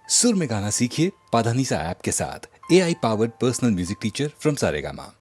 सुर में गाना सीखिए पाधानीसा ऐप के साथ। AI powered personal music teacher from Saregama.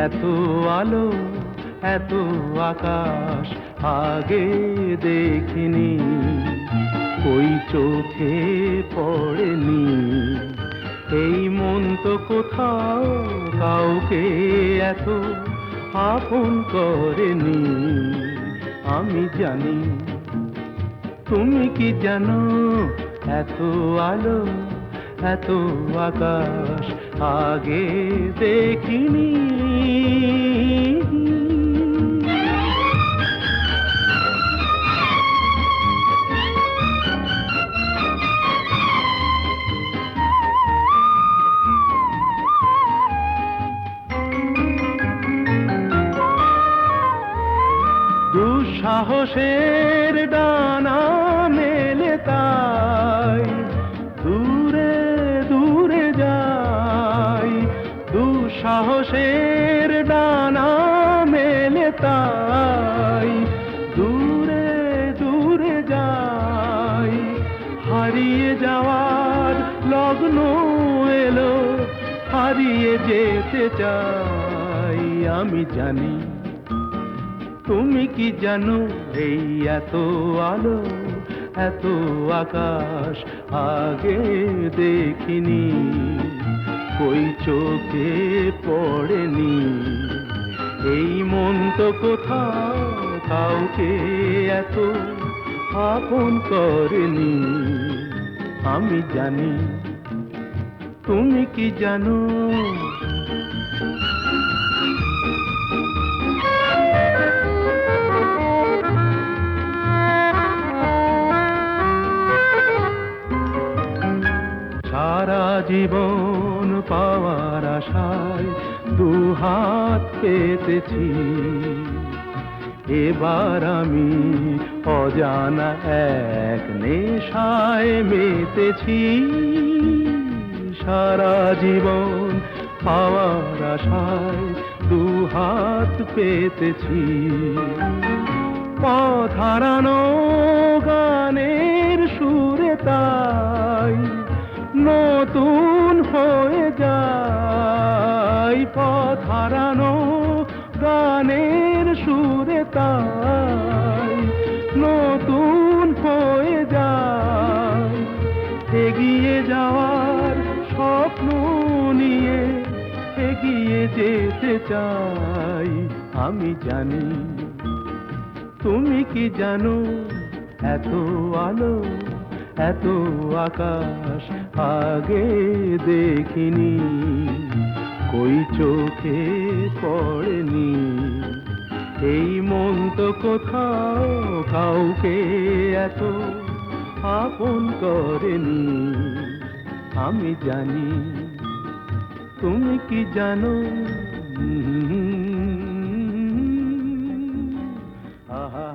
এত আলো এত আকাশ আগে দেখিনি, ওই চোখে পড়েনি। এই মন তো কোথাও কাউকে এত আপন করেনি। আমি জানি, তুমি কি জানো, এত আলো এত আকাশ আগে দেখিনি। দুঃসাহসের ডানা মেলে তাই দূরে দূরে যাই। দুঃসাহসের ডানা মেলে তাই দূরে দূরে যাই। হারিয়ে যাওয়ার লগ্ন এলো, হারিয়ে হারিয়ে যেতে চাই। আমি জানি তুমি কি জানো, এই এত আলো এত আকাশ আগে দেখিনি, কই চোখে পড়েনি। এই মন তো কোথাও কাউকে এত আপন করেনি। আমি জানি তুমি কি জানো। সারা জীবন পাওয়ার আশায় দুহাত পেতেছি, এবার আমি অজানা এক নেশায় মেতেছি। সারা জীবন পাওয়ার আশায় দুহাত পেতেছি, পথ হারানো গানের সুরে তাই নতুন হয়ে যায়। পথ হারানো গানের সুরে তাই নতুন হয়ে যায়। এগিয়ে যাওয়ার স্বপ্ন নিয়ে এগিয়ে যেতে চাই। আমি জানি তুমি কি জানো, এত আলো এত আকাশ আগে দেখিনি, কই চোখে পড়েনি। এই মন তো কোথাও কাউকে এত আপন করেনি। আমি জানি তুমি কি জানো। আহা।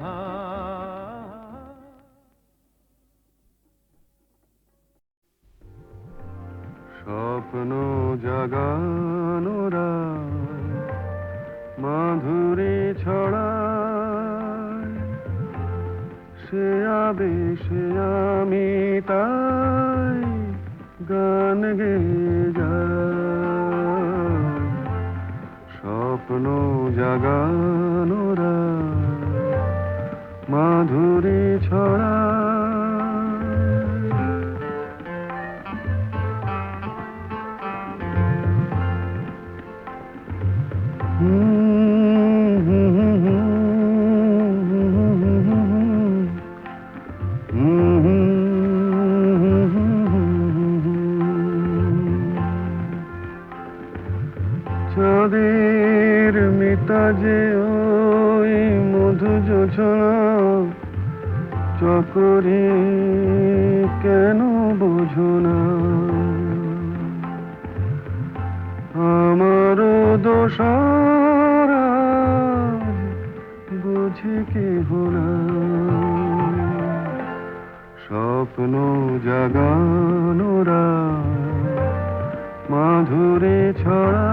স্বপ্ন জাগানো মাধুরী ছড়ায়, সে আবেশে আমি তাই গান গেয়ে যাই। স্বপ্ন জাগানো মাধুরী ছড়ায়। চাঁদের মিতাজে ওই মধু জোছনা চকরি কেন বোঝো না। আমারও দোষারা বুঝে কেহ না। স্বপ্ন জাগানোরা মাধুরী ছড়া।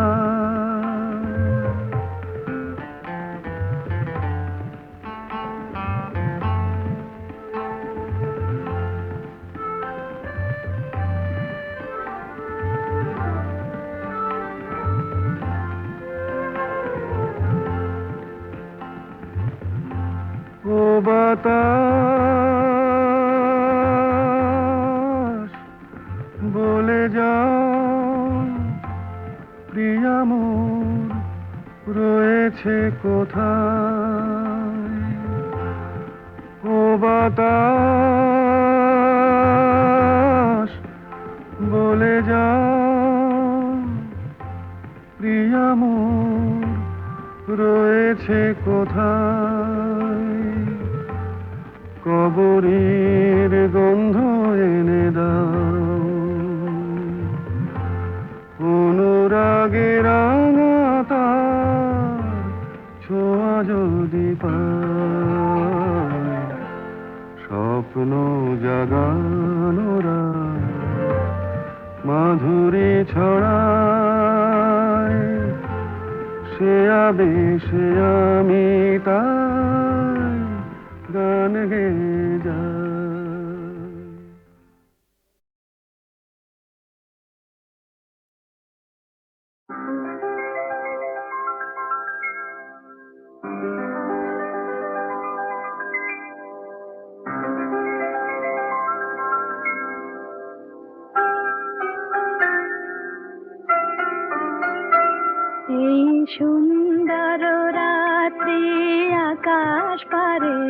ও বাতাস বলে যাও, প্রিয়া মোর রয়েছে কোথায়। ও বাতাস বলে যাও, প্রিয়া মোর রয়েছে কোথায়। কবরের গন্ধ এনে দাও, অনুরাগে রাঙা তার ছোঁয়া যদি পায়। স্বপ্ন জাগানোরা মাধুরী ছড়ায়, সে আবেশে আমি তাই গান গেয়ে যাই। সুন্দর রাত্রি আকাশ পারে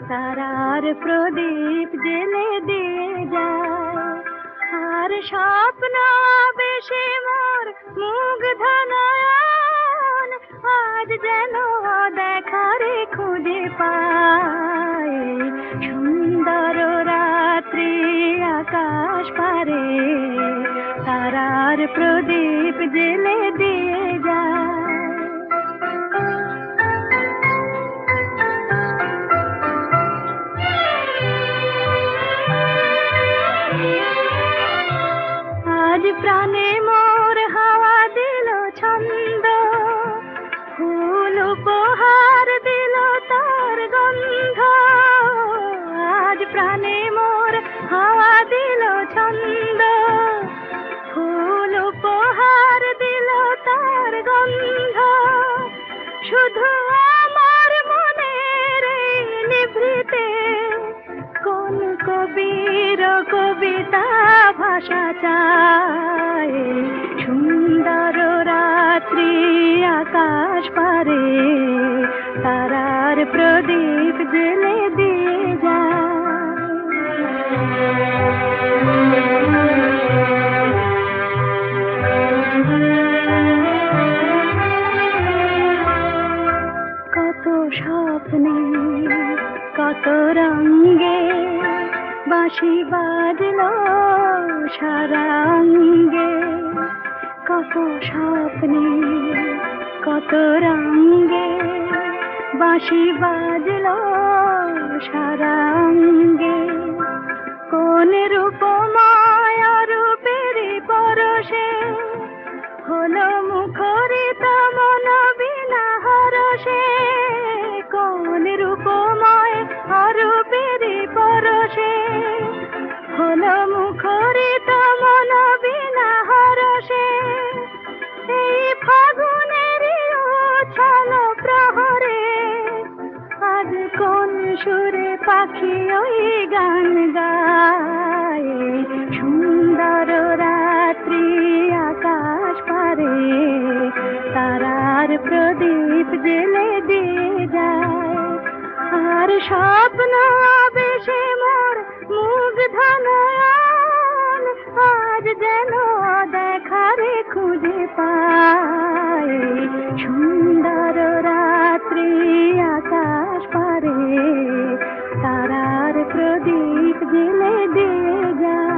তারার প্রদীপ জেলে দিয়ে যায়, আর স্বপ্ন বেশি মোর মুগ্ধ নয়ন আজ যেন দেখারে খুঁজে পায়। সুন্দর রাত্রি আকাশ পারে তারার প্রদীপ জেলে দিয়ে যায়। আজ প্রাণে মোর হাওয়া দিল ছন্দ, ফুল উপহার দিল তার গন্ধ। আজ প্রাণে মোর হাওয়া দিল ছন্দ, ফুল উপহার দিল তার গন্ধ। শুধু আমার মনের এই নিভৃতে কোন কবির কবিতা ভাষা চায়। সুন্দর রাত্রি আকাশ পারে তারার প্রদীপ জেলে দিয়ে যায়। কত স্বপ্নে কত রঙে বাঁশি বাজলো সারাঙ্গে। কত স্বপ্নে কত রঙে বাঁশি বাজলো সারাঙ্গে। কোন রূপময় রূপের পরশে হলো মুখরিত মন বিনা হরষে। কোন রূপময় রূপের পরশে হলো মুখরিত মন বিনা হরষে। এই ফাগুনের উছল প্রহরে আজ কোন সুরে পাখি ওই গান গায়। সুন্দর রাত্রি আকাশ পারে তারার প্রদীপ জেলে দিয়ে যায়, আর স্বপ্ন বেশে মোর মুগ্ধ নয়ন আজ যেন দেখারে খুঁজে পায়। সুন্দর রাত্রি আকাশ পারে তারার প্রদীপ জেলে দিয়ে যায়।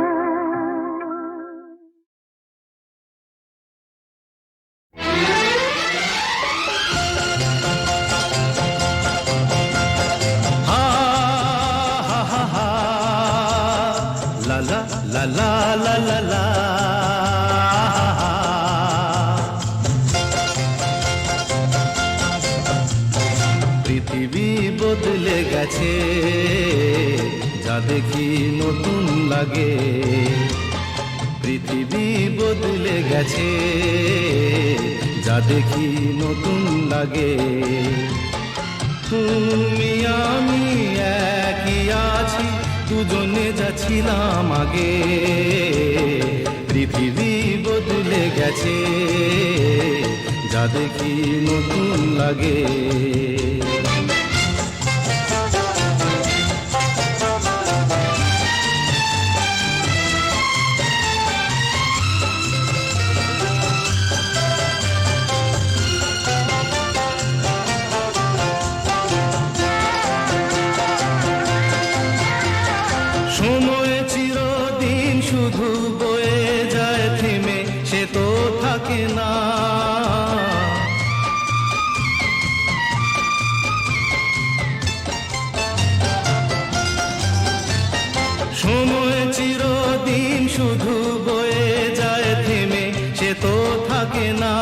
La la la la la. পৃথিবী বদলে গেছে, যা দেখি নতুন লাগে। পৃথিবী বদলে গেছে, যা দেখি নতুন লাগে। তুমি আমি একই আছি, দুজনে যাচ্ছিলাম আগে। পৃথিবী বদলে গেছে, যা দেখি নতুন লাগে। সময় চিরদিন শুধু বয়ে যায় থেমে, সে তো থাকে না। সময় চিরদিন শুধু বয়ে যায় থেমে, সে তো থাকে না।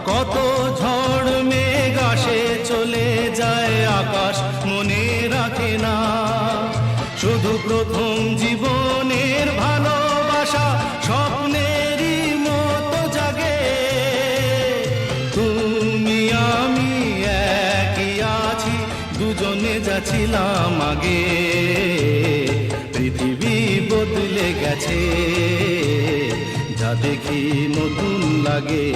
কত ঝড় মেঘ আসে চলে যায়, আকাশ মনে রাখে না। শুধু প্রথম জীবনের ভালোবাসা স্বপ্নেরই মতো জাগে। তুমি আমি একই আছি, দুজনে যাচ্ছিলাম আগে। পৃথিবী বদলে গেছে, যা দেখি নতুন লাগে।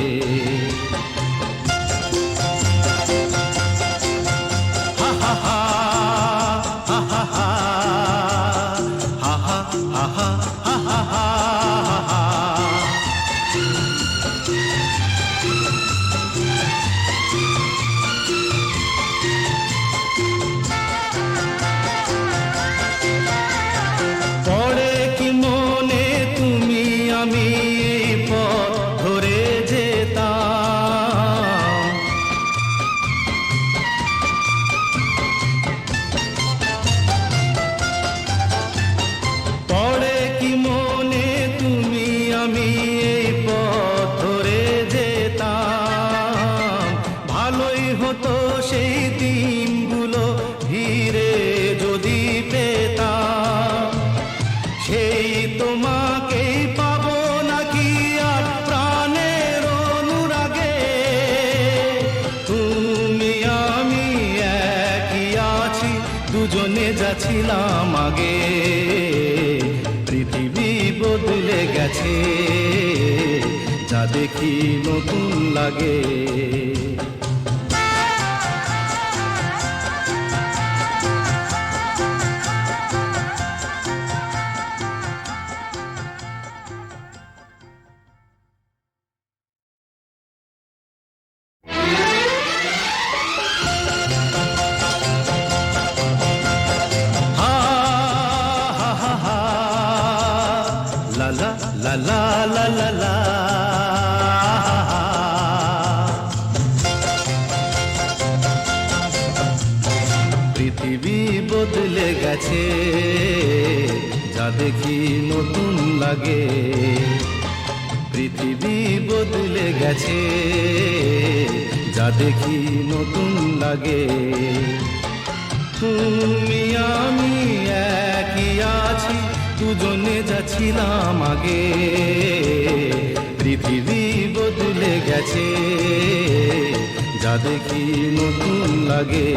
যাচ্ছিলাম আগে, পৃথিবী বদলে গেছে, যা দেখি নতুন লাগে। La la la la la la la, পৃথিবী বদলে গেছে, যা দেখি নতুন লাগে। পৃথিবী বদলে গেছে, যা দেখি নতুন লাগে। তুমি আমি একই আছি, দুজনে যাচ্ছিলাম আগে, পৃথিবী বদলে গেছে, যা দেখি নতুন লাগে।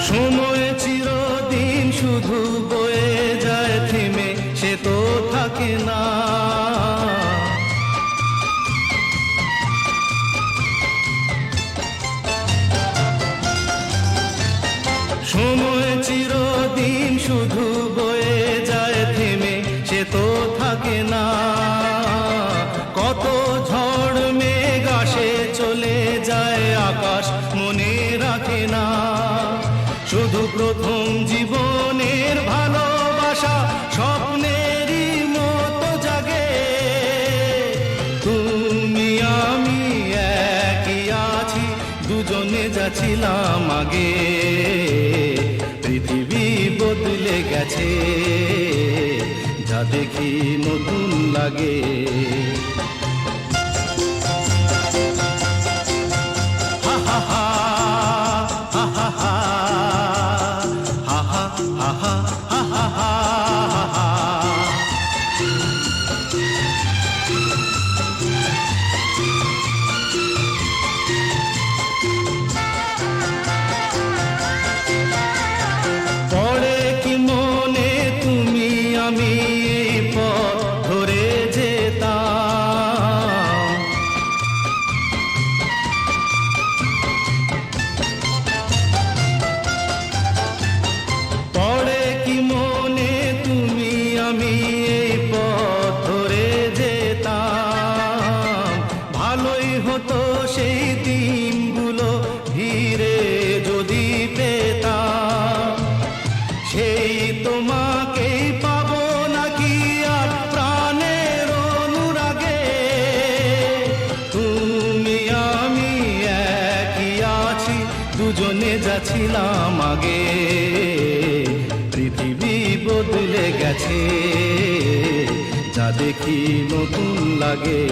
সময় চিরদিন শুধু বয়ে যায় থেমে, সে তো থাকে না। সময় চিরদিন শুধু বয়ে যায় থেমে, সে তো থাকে না। কত ঝড় মেঘ আসে চলে যায়, আকাশ মনে রাখে না। শুধু প্রথম জীবনের ভালোবাসা স্বপ্নেরই মতো জাগে। তুমি আমি একই আছি, দুজনে যাচ্ছিলাম আগে, পৃথিবী বদলে গেছে, যা দেখি নতুন লাগে। হা হা হা হা হা হা ha ha ha ha ha ha ha. পড়ে কি মনে তুমি আমি এই পথ ধরে যেতাম, পড়ে কি মনে তুমি আমি এই পথ ধরে যেতাম। ভালোই হতো সেই দিনগুলো ধীরে যদি পেতাম, সেই তোমাকেই পাবো নাকি আর প্রাণের অনুরাগে। তুমি আমি একই আছি, দুজনে যাচ্ছিলাম আগে, পৃথিবী বদলে গেছে, যা দেখি নতুন লাগে।